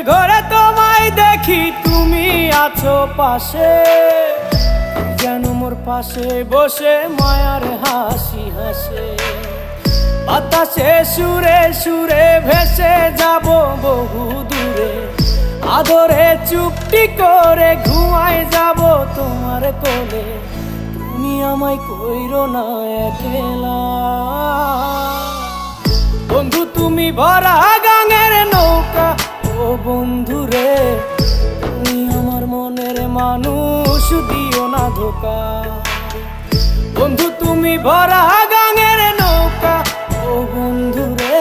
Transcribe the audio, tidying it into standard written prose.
ঘরে তোমায় দেখি তুমি আছো পাশে, যেন মোর পাশে বসে মায়ার হাসি হাসে। বাতাসে সুরে সুরে ভেসে যাব বহু দূরে, আদরে চুপটি করে ঘুমায় যাব তোমার কোলে। তুমি আমায় কইরো না একলা বন্ধু, তুমি ভরা গাঙের নৌকা। ও বন্ধু রে, তুমি আমার মনের মানুষ, দিও না ধোকা। বন্ধু তুমি ভরা গাঙের নৌকা, ও বন্ধু রে।